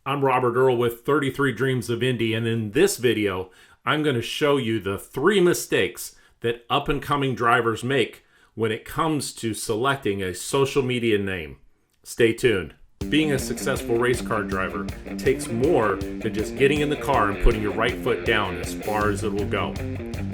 I'm Robert Earl with 33 Dreams of Indy, and in this video, I'm going to show you the 3 mistakes that up-and-coming drivers make when it comes to selecting a social media name. Stay tuned. Being a successful race car driver takes more than just getting in the car and putting your right foot down as far as it will go.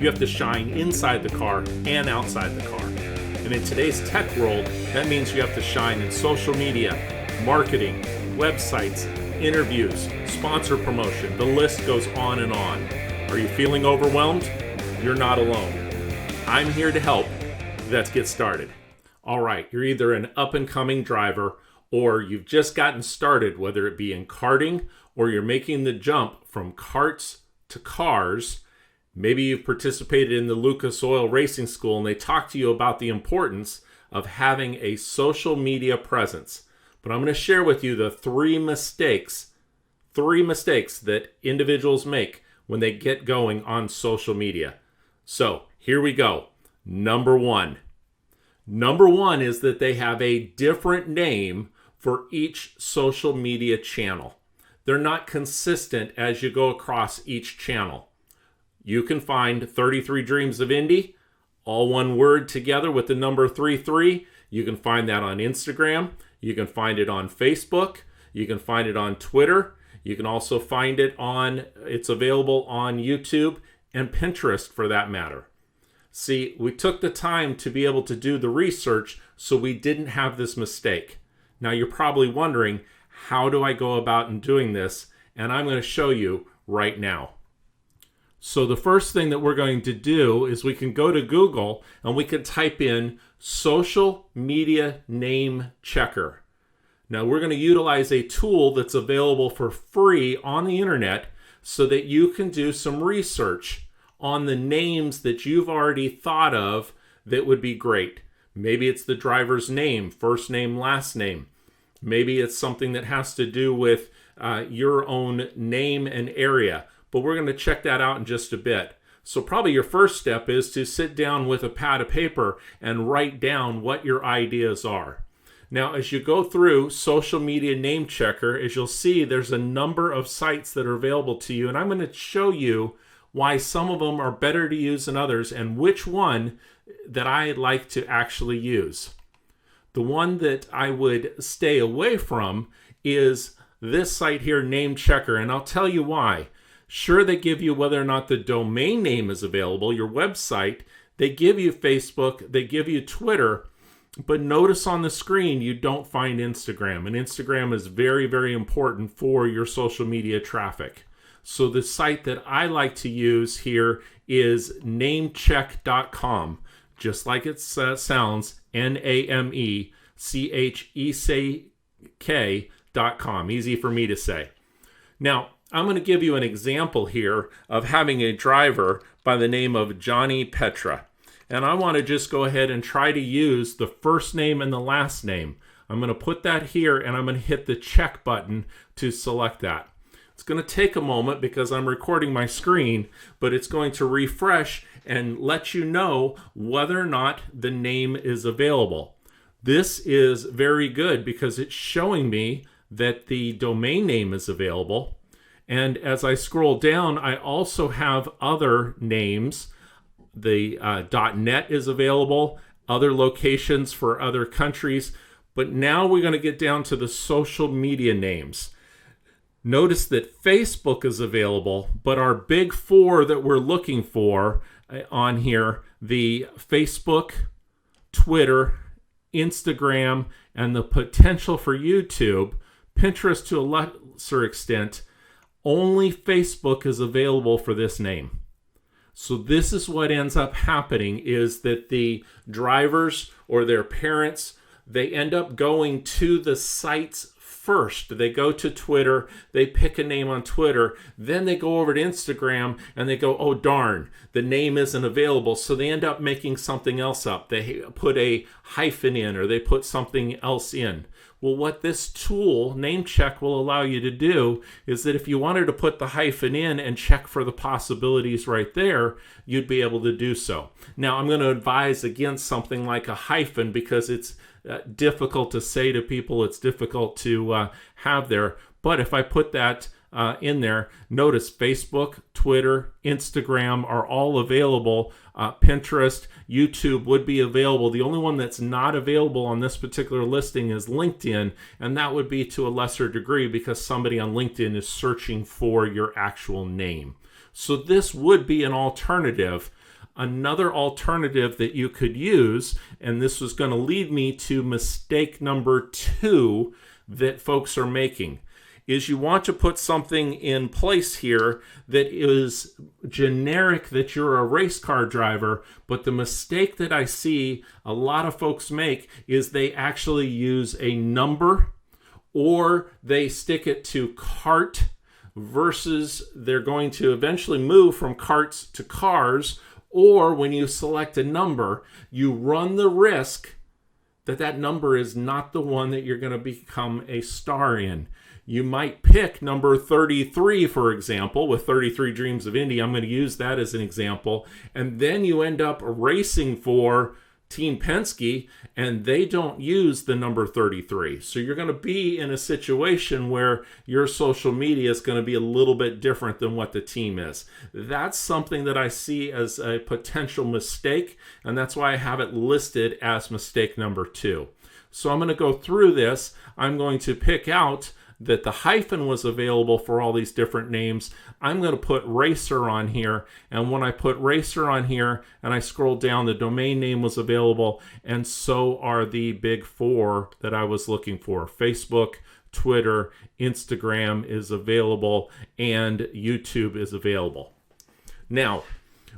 You have to shine inside the car and outside the car. And in today's tech world, that means you have to shine in social media, marketing, websites, interviews, sponsor promotion. The list goes on and on. Are you feeling overwhelmed? You're not alone. I'm here to help. Let's get started. All right, you're either an up-and-coming driver or you've just gotten started, whether it be in karting or you're making the jump from karts to cars. Maybe you've participated in the Lucas Oil Racing School and they talk to you about the importance of having a social media presence. But I'm going to share with you the 3 mistakes that individuals make when they get going on social media. So here we go. Number one is that they have a different name for each social media channel. They're not consistent as you go across each channel. You can find 33 Dreams of Indy, all one word together with the number 33. You can find that on Instagram. You can find it on Facebook. You can find it on Twitter. You can also find it it's available on YouTube and Pinterest for that matter. See, we took the time to be able to do the research so we didn't have this mistake. Now you're probably wondering, how do I go about in doing this? And I'm going to show you right now. So the first thing that we're going to do is we can go to Google and we can type in social media name checker. Now we're going to utilize a tool that's available for free on the internet so that you can do some research on the names that you've already thought of that would be great. Maybe it's the driver's name, first name, last name. Maybe it's something that has to do with your own name and area. But we're going to check that out in just a bit. So probably your first step is to sit down with a pad of paper and write down what your ideas are. Now, as you go through Social Media Name Checker, as you'll see, there's a number of sites that are available to you. And I'm going to show you why some of them are better to use than others and which one that I like to actually use. The one that I would stay away from is this site here, Name Checker, and I'll tell you why. Sure, they give you whether or not the domain name is available, your website. They give you Facebook, they give you Twitter, but notice on the screen you don't find Instagram. And Instagram is very, very important for your social media traffic. So the site that I like to use here is namecheck.com, just like it sounds, NAMECHECK.com. Easy for me to say. Now, I'm going to give you an example here of having a driver by the name of Johnny Petra. And I want to just go ahead and try to use the first name and the last name. I'm going to put that here and I'm going to hit the check button to select that. It's going to take a moment because I'm recording my screen, but it's going to refresh and let you know whether or not the name is available. This is very good because it's showing me that the domain name is available. And as I scroll down, I also have other names. The .net is available, other locations for other countries. But now we're going to get down to the social media names. Notice that Facebook is available, but our big 4 that we're looking for on here, the Facebook, Twitter, Instagram, and the potential for YouTube, Pinterest to a lesser extent, only Facebook is available for this name. So this is what ends up happening is that the drivers or their parents, they end up going to the sites first. They go to Twitter, they pick a name on Twitter, then they go over to Instagram and they go, oh darn, the name isn't available. So they end up making something else up. They put a hyphen in or they put something else in. Well, what this tool, NameCheck, will allow you to do is that if you wanted to put the hyphen in and check for the possibilities right there, you'd be able to do so. Now, I'm going to advise against something like a hyphen because it's difficult to say to people. It's difficult to have there. But if I put that in there, notice Facebook, Twitter, Instagram are all available. Pinterest, YouTube would be available. The only one that's not available on this particular listing is LinkedIn, and that would be to a lesser degree because somebody on LinkedIn is searching for your actual name. So this would be an alternative. Another alternative that you could use, and this was going to lead me to mistake number 2 that folks are making, is you want to put something in place here that is generic that you're a race car driver, but the mistake that I see a lot of folks make is they actually use a number or they stick it to cart versus they're going to eventually move from carts to cars, or when you select a number, you run the risk that that number is not the one that you're going to become a star in. You might pick number 33, for example, with 33 Dreams of Indy. I'm going to use that as an example. And then you end up racing for Team Penske, and they don't use the number 33. So you're going to be in a situation where your social media is going to be a little bit different than what the team is. That's something that I see as a potential mistake, and that's why I have it listed as mistake number 2. So I'm going to go through this. I'm going to pick out that the hyphen was available for all these different names. I'm going to put racer on here, and when I put racer on here and I scroll down, the domain name was available, and so are the big 4 that I was looking for. Facebook, Twitter, Instagram is available, and YouTube is available. Now,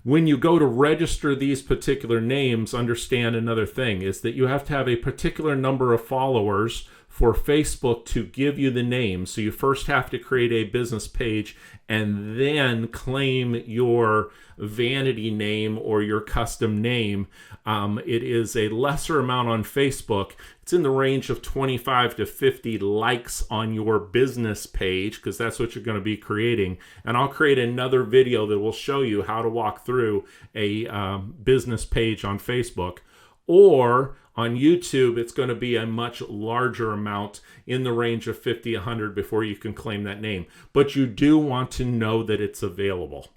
when you go to register these particular names, understand another thing is that you have to have a particular number of followers for Facebook to give you the name. So you first have to create a business page and then claim your vanity name or your custom name. It is a lesser amount on Facebook. It's in the range of 25 to 50 likes on your business page because that's what you're going to be creating. And I'll create another video that will show you how to walk through a business page on Facebook. Or on YouTube, it's going to be a much larger amount in the range of 50, 100 before you can claim that name. But you do want to know that it's available.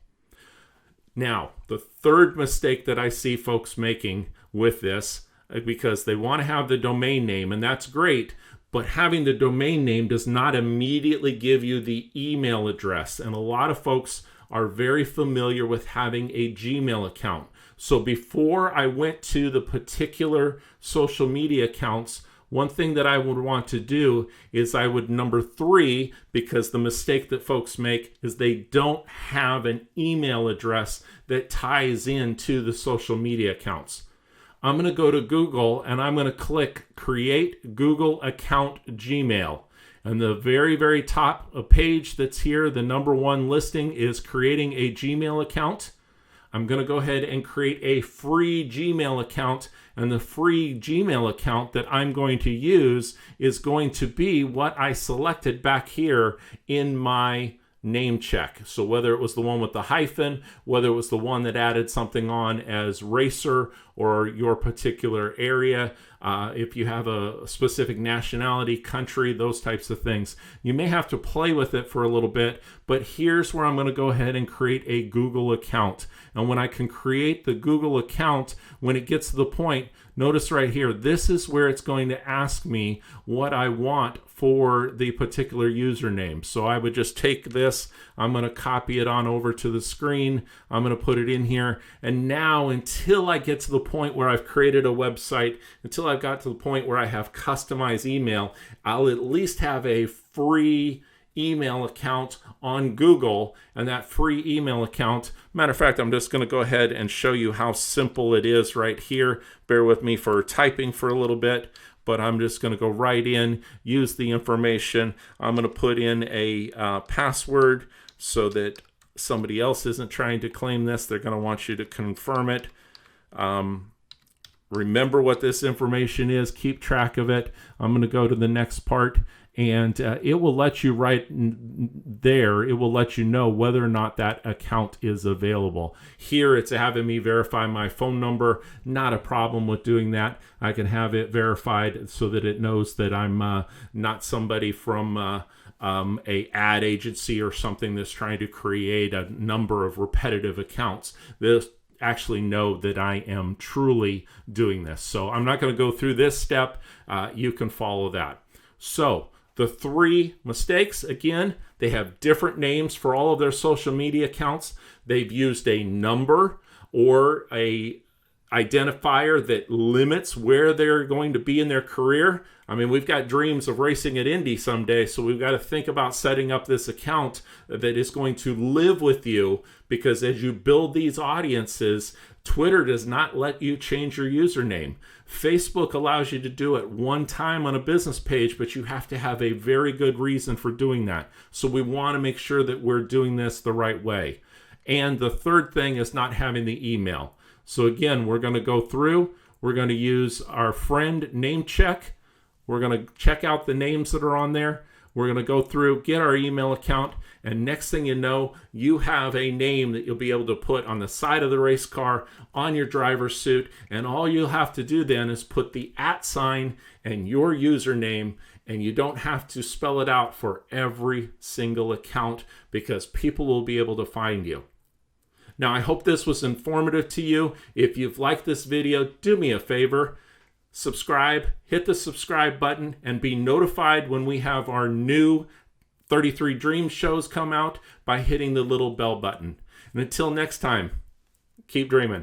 Now, the third mistake that I see folks making with this, because they want to have the domain name, and that's great, but having the domain name does not immediately give you the email address. And a lot of folks are very familiar with having a Gmail account. So before I went to the particular social media accounts, one thing that I would want to do is I would number 3, because the mistake that folks make is they don't have an email address that ties into the social media accounts. I'm going to go to Google and I'm going to click Create Google Account Gmail. And the very, very top page that's here, the number 1 listing is creating a Gmail account. I'm going to go ahead and create a free Gmail account, and the free Gmail account that I'm going to use is going to be what I selected back here in my name check. So whether it was the one with the hyphen, whether it was the one that added something on as racer or your particular area, if you have a specific nationality, country, those types of things. You may have to play with it for a little bit, but here's where I'm going to go ahead and create a Google account. And when I can create the Google account, when it gets to the point, notice right here, this is where it's going to ask me what I want for the particular username. So I would just take this, I'm going to copy it on over to the screen, I'm going to put it in here, and now until I get to the point where I've created a website, until I've got to the point where I have customized email, I'll at least have a free email account on Google. And that free email account, matter of fact, I'm just going to go ahead and show you how simple it is right here. Bear with me for typing for a little bit, but I'm just going to go right in, use the information. I'm going to put in a password so that somebody else isn't trying to claim this. They're going to want you to confirm it. Remember what this information is, keep track of it. I'm going to go to the next part, and it will let you right there, it will let you know whether or not that account is available. Here it's having me verify my phone number. Not a problem with doing that. I can have it verified so that it knows that I'm not somebody from a ad agency or something that's trying to create a number of repetitive accounts. They'll actually know that I am truly doing this. So I'm not going to go through this step. You can follow that. So the 3 mistakes, again, they have different names for all of their social media accounts. They've used a number or a identifier that limits where they're going to be in their career. I mean, we've got dreams of racing at Indy someday, so we've got to think about setting up this account that is going to live with you, because as you build these audiences, Twitter does not let you change your username. Facebook allows you to do it one time on a business page, but you have to have a very good reason for doing that. So we want to make sure that we're doing this the right way. And the third thing is not having the email. So again, we're going to go through, we're going to use our friend name check. We're going to check out the names that are on there. We're going to go through, get our email account, and next thing you know, you have a name that you'll be able to put on the side of the race car, on your driver's suit, and all you'll have to do then is put the @ sign and your username, and you don't have to spell it out for every single account, because people will be able to find you. Now, I hope this was informative to you. If you've liked this video, do me a favor. Subscribe, hit the subscribe button, and be notified when we have our new 33 Dreams shows come out by hitting the little bell button. And until next time, keep dreaming.